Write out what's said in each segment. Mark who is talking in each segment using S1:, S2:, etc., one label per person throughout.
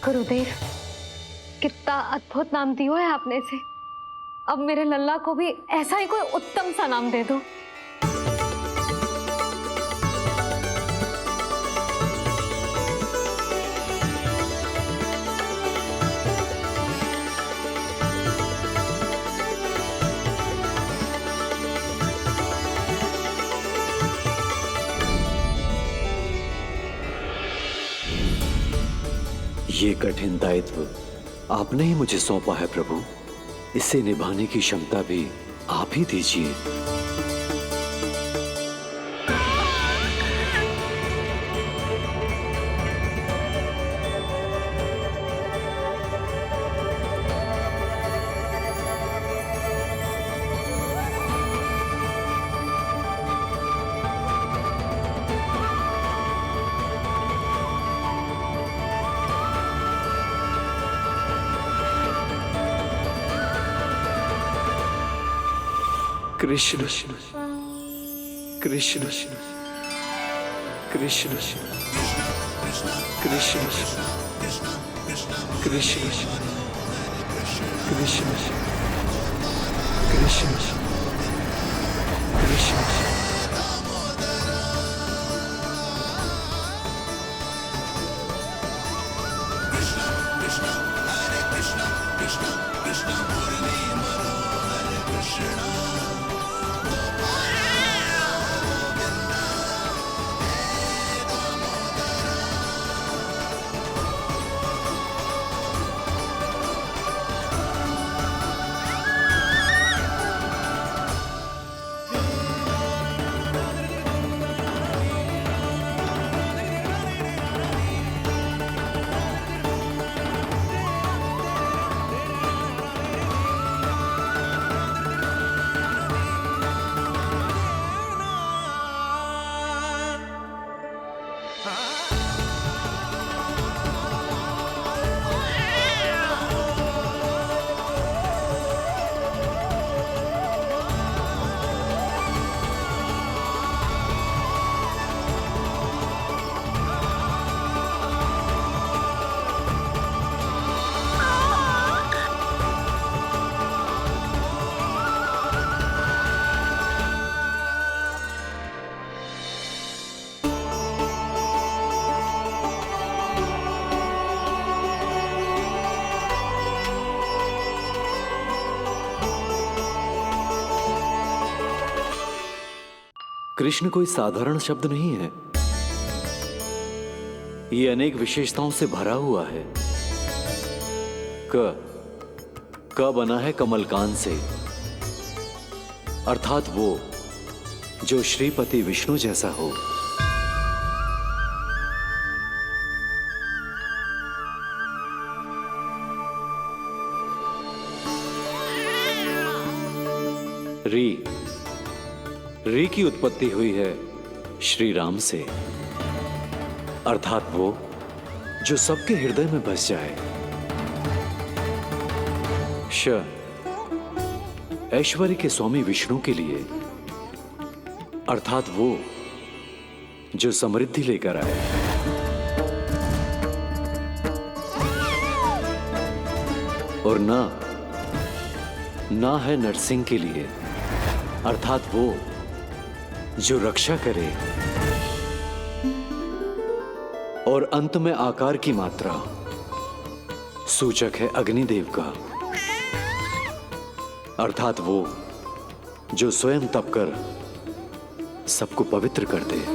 S1: गुरुदेव, कितना अद्भुत नाम दियो है आपने इसे। अब मेरे लल्ला को भी ऐसा ही कोई उत्तम सा नाम दे दो।
S2: ये कठिन दायित्व आपने ही मुझे सौंपा है प्रभु। इसे निभाने की क्षमता भी आप ही दीजिए। कृष्ण कृष्ण कृष्ण कृष्ण कृष्ण कृष्ण कृष्ण कृष्ण। कृष्ण कोई साधारण शब्द नहीं है। ये अनेक विशेषताओं से भरा हुआ है। क बना है कमलकांत से, अर्थात वो जो श्रीपति विष्णु जैसा हो। री की उत्पत्ति हुई है श्री राम से, अर्थात वो जो सबके हृदय में बस जाए। श ऐश्वर्य के स्वामी विष्णु के लिए, अर्थात वो जो समृद्धि लेकर आए। और ना है नरसिंह के लिए, अर्थात वो जो रक्षा करे। और अंत में आकार की मात्रा सूचक है अग्निदेव का, अर्थात वो जो स्वयं तप कर सबको पवित्र कर दे।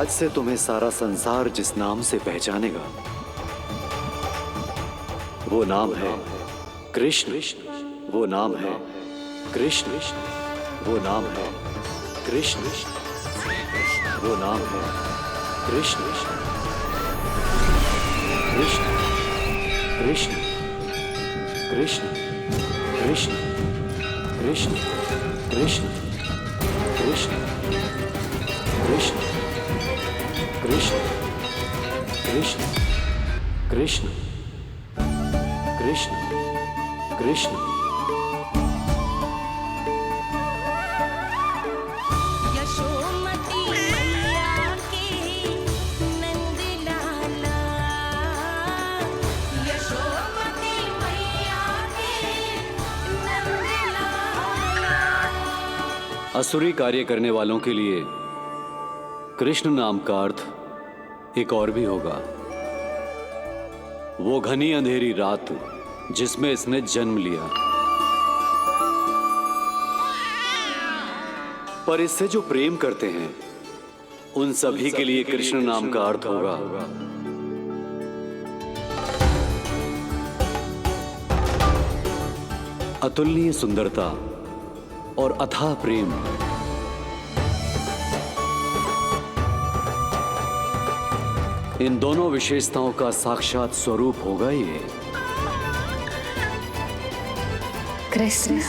S2: आज से तुम्हें सारा संसार जिस नाम से पहचानेगा वो नाम है कृष्ण। वो नाम है कृष्ण। वो नाम है कृष्ण। वो नाम है कृष्ण। कृष्ण कृष्ण कृष्ण कृष्ण कृष्ण कृष्ण कृष्ण कृष्ण कृष्ण कृष्ण कृष्ण कृष्ण कृष्ण।
S3: यशोमती मैया के नंद लाला, यशोमती मैया के नंद लाला।
S2: असुरी कार्य करने वालों के लिए कृष्ण नाम का अर्थ एक और भी होगा। वो घनी अंधेरी रात जिसमें इसने जन्म लिया, पर इससे जो प्रेम करते हैं उन सभी के लिए कृष्ण नाम का अर्थ होगा अतुलनीय सुंदरता और अथाह प्रेम। इन दोनों विशेषताओं का साक्षात स्वरूप होगा ये
S1: कृष्ण।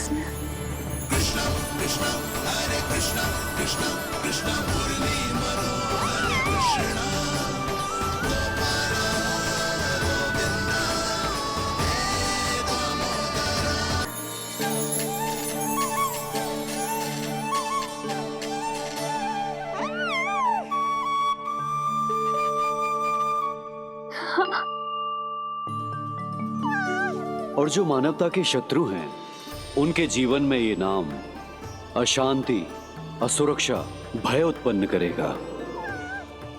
S2: और जो मानवता के शत्रु हैं उनके जीवन में ये नाम अशांति, असुरक्षा, भय उत्पन्न करेगा,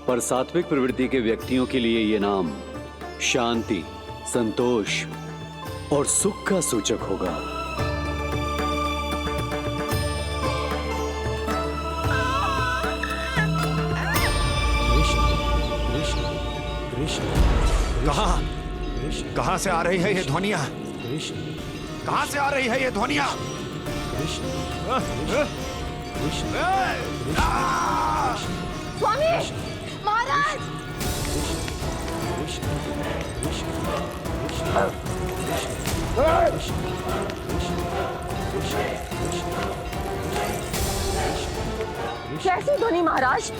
S2: पर सात्विक प्रवृत्ति के व्यक्तियों के लिए ये नाम शांति, संतोष और सुख का सूचक होगा।
S4: कहां से आ रही है ये ध्वनियां? कहां से आ रही है ये ध्वनियां?
S3: स्वामी महाराज, कैसी ध्वनि महाराज?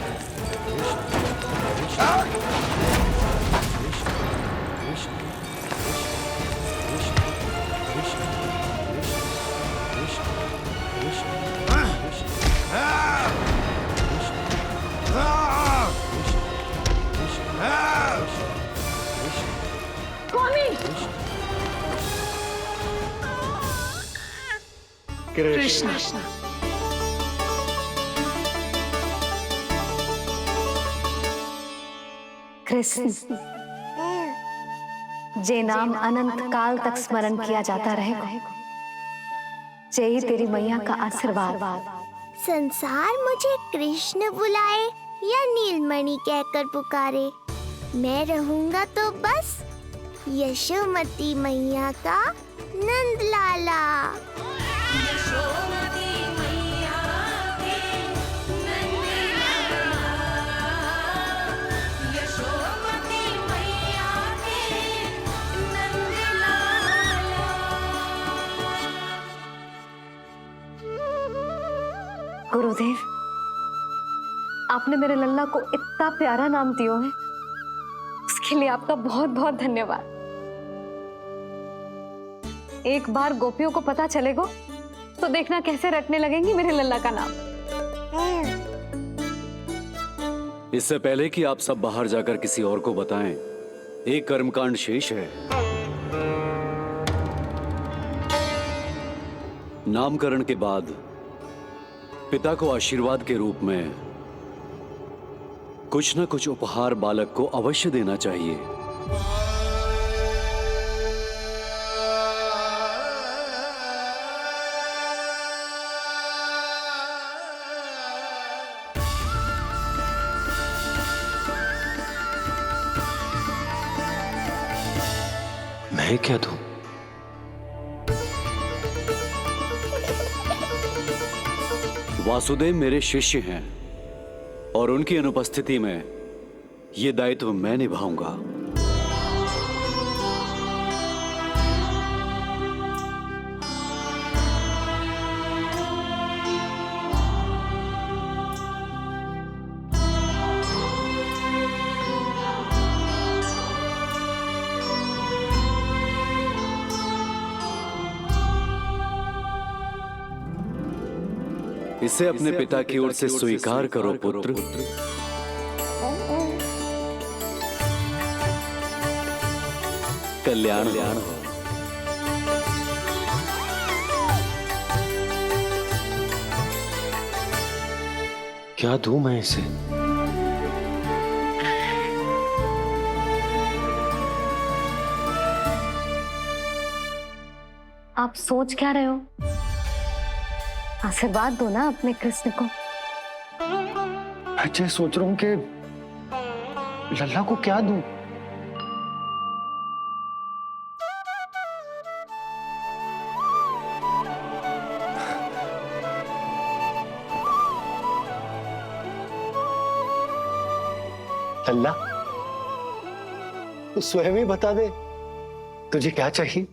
S1: कृष्ण। कृष्ण जे नाम अनंत काल तक स्मरण किया जाता रहेगा, जय तेरी मैया का आशीर्वाद।
S5: संसार मुझे कृष्ण बुलाए या नीलमणि कहकर पुकारे, मैं रहूंगा तो बस यशोमती मैया का नंद लाला।
S3: यशोमती मैया के नंद लाला, यशोमती मैया के नंद लाला।
S1: गुरुदेव, आपने मेरे लल्ला को इतना प्यारा नाम दिया है, उसके लिए आपका बहुत बहुत धन्यवाद। एक बार गोपियों को पता चलेगा तो देखना कैसे रटने लगेंगी मेरे लल्ला का नाम।
S2: इससे पहले कि आप सब बाहर जाकर किसी और को बताएं, एक कर्मकांड शेष है। नामकरण के बाद पिता को आशीर्वाद के रूप में कुछ न कुछ उपहार बालक को अवश्य देना चाहिए।
S6: है क्या तू?
S2: वासुदेव मेरे शिष्य हैं और उनकी अनुपस्थिति में ये दायित्व मैं निभाऊंगा। इसे अपने पिता की ओर से स्वीकार करो पुत्र। कल्याण हो।
S6: क्या दूं मैं इसे?
S1: आप सोच क्या रहे हो? आशीर्वाद दो ना अपने कृष्ण को।
S6: अच्छा, सोच रहा हूं कि लल्ला को क्या दूं? लल्ला, तू स्वयं ही बता दे, तुझे क्या चाहिए?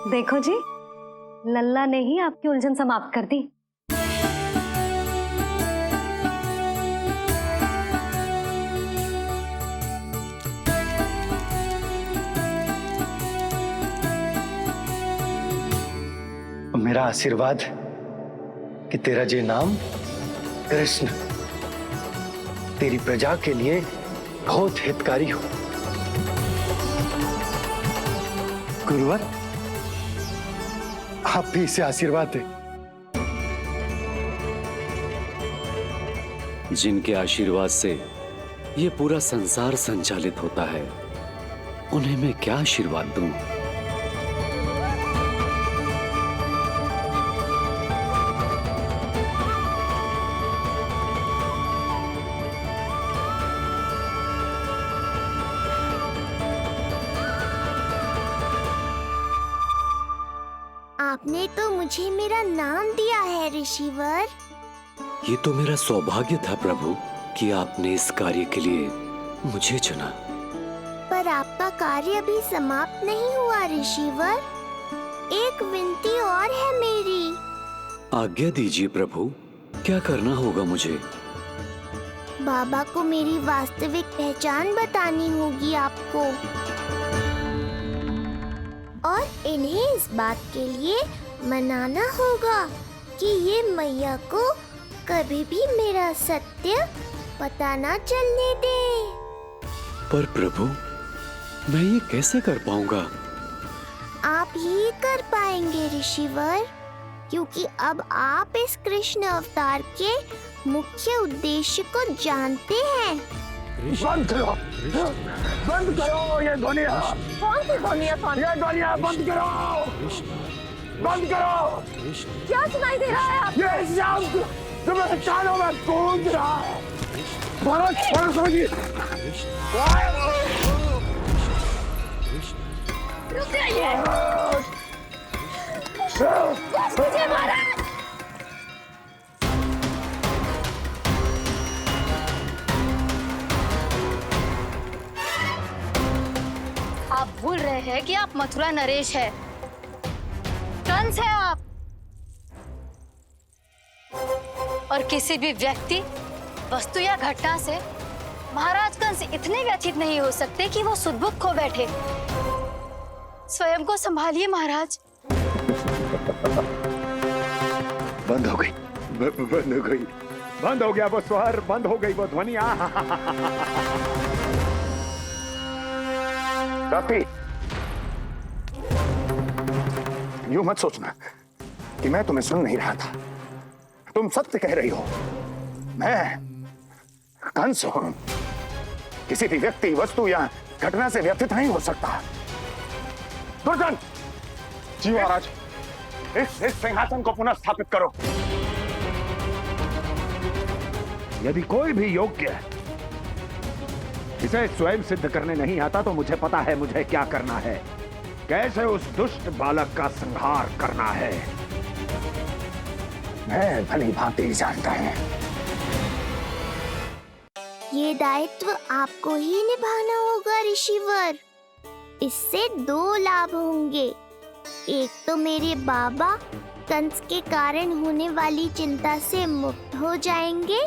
S1: देखो जी, लल्ला ने ही आपकी उलझन समाप्त कर दी।
S6: मेरा आशीर्वाद कि तेरा जे नाम कृष्ण तेरी प्रजा के लिए बहुत हितकारी हो। गुरुवर, आप भी इसे आशीर्वाद दें।
S2: जिनके आशीर्वाद से ये पूरा संसार संचालित होता है, उन्हें मैं क्या आशीर्वाद दूं?
S5: आपने तो मुझे मेरा नाम दिया है ऋषिवर।
S2: ये तो मेरा सौभाग्य था प्रभु कि आपने इस कार्य के लिए मुझे चुना।
S5: पर आपका कार्य अभी समाप्त नहीं हुआ ऋषिवर। एक विनती और है मेरी।
S2: आज्ञा दीजिए प्रभु, क्या करना होगा मुझे?
S5: बाबा को मेरी वास्तविक पहचान बतानी होगी आपको, और इन्हें इस बात के लिए मनाना होगा कि ये मैया को कभी भी मेरा सत्य पता ना चलने दे।
S2: पर प्रभु, मैं ये कैसे कर पाऊंगा?
S5: आप ही कर पाएंगे ऋषिवर, क्योंकि अब आप इस कृष्ण अवतार के मुख्य उद्देश्य को जानते हैं।
S4: बंद करो, बंद करो ये ध्वनिया।
S3: कौन सी ध्वनिया?
S4: ये ध्वनिया बंद करो, बंद करो।
S3: क्या सुनाई दे रहा है आप?
S4: ये शब्द जो मेरे कानों में गूंज रहा है। भरत, भरत जी,
S3: रुक जाइए। बस मुझे महाराज। आप भूल रहे हैं कि आप मथुरा नरेश है, कंस है आप। और किसी भी व्यक्ति, वस्तु या घटना से महाराज कंस इतने व्यथित नहीं हो सकते कि वो सुदबुक खो बैठे। स्वयं को संभालिए महाराज।
S4: बंद हो गई, बंद हो गई, बंद हो गया वो स्वर, बंद हो गई वो ध्वनिया। काफी। यूं मत सोचना कि मैं तुम्हें सुन नहीं रहा था। तुम सत्य कह रही हो। मैं कंस हूं। किसी भी व्यक्ति, वस्तु या घटना से व्यथित नहीं हो सकता। दुर्जन, जी महाराज, इस सिंहासन को पुनः स्थापित करो। यदि कोई भी योग्य इसे स्वयं सिद्ध करने नहीं आता तो मुझे पता है मुझे क्या करना है, कैसे उस दुष्ट बालक का संहार करना है। मैं भली भांति जानता हूं।
S5: ये दायित्व आपको ही निभाना होगा ऋषिवर। इससे 2 लाभ होंगे। एक तो मेरे बाबा कंस के कारण होने वाली चिंता से मुक्त हो जाएंगे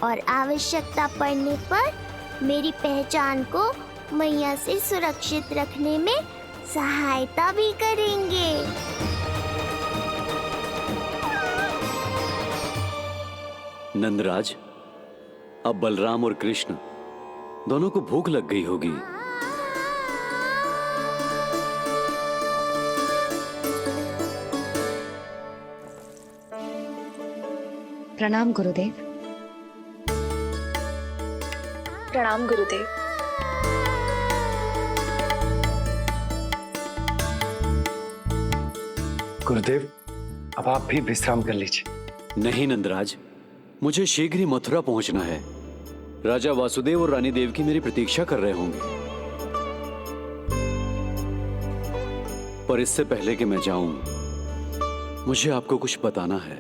S5: और आवश्यकता पड़ने पर मेरी पहचान को मैया से सुरक्षित रखने में सहायता भी करेंगे।
S2: नंदराज, अब बलराम और कृष्ण दोनों को भूख लग गई होगी।
S1: प्रणाम गुरुदेव।
S7: प्रणाम गुरुदेव।
S6: गुरुदेव, अब आप भी विश्राम कर लीजिए।
S2: नहीं नंदराज, मुझे शीघ्र ही मथुरा पहुंचना है। राजा वासुदेव और रानी देव की मेरी प्रतीक्षा कर रहे होंगे। पर इससे पहले कि मैं जाऊं, मुझे आपको कुछ बताना है।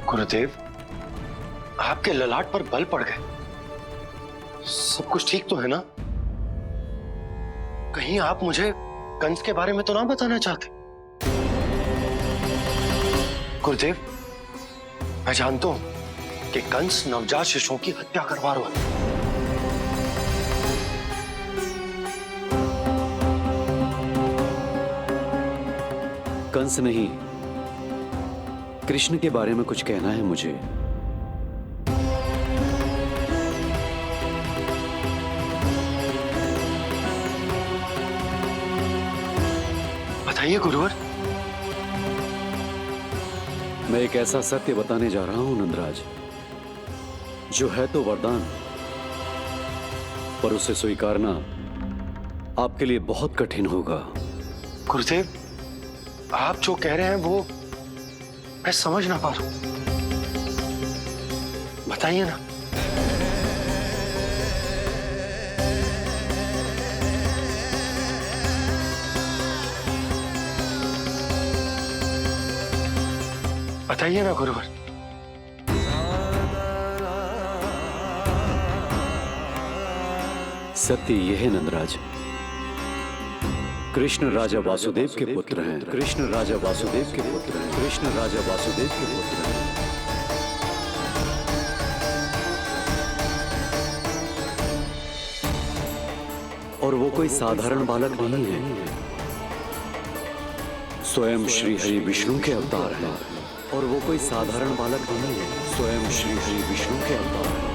S6: गुरुदेव, आपके ललाट पर बल पड़ गए। सब कुछ ठीक तो है ना? कहीं आप मुझे कंस के बारे में तो ना बताना चाहते? गुरुदेव, मैं जानता हूं कि कंस नवजात शिशुओं की हत्या करवा रहा है।
S2: कंस नहीं, कृष्ण के बारे में कुछ कहना है मुझे।
S6: बताइए गुरुवर।
S2: मैं एक ऐसा सत्य बताने जा रहा हूं नंदराज, जो है तो वरदान, पर उसे स्वीकारना आपके लिए बहुत कठिन होगा।
S6: गुरुदेव, आप जो कह रहे हैं वो मैं समझ ना पा रहा हूं। बताइए ना। बताइए ना गुरुवर।
S2: सत्य यह है नंदराज, कृष्ण राजा वासुदेव के पुत्र हैं। कृष्ण राजा वासुदेव के पुत्र हैं। कृष्ण राजा वासुदेव के पुत्र हैं। और वो कोई साधारण बालक नहीं है, स्वयं श्री हरि विष्णु के अवतार हैं। और वो कोई साधारण बालक नहीं है, स्वयं श्री हरि विष्णु के अवतार हैं।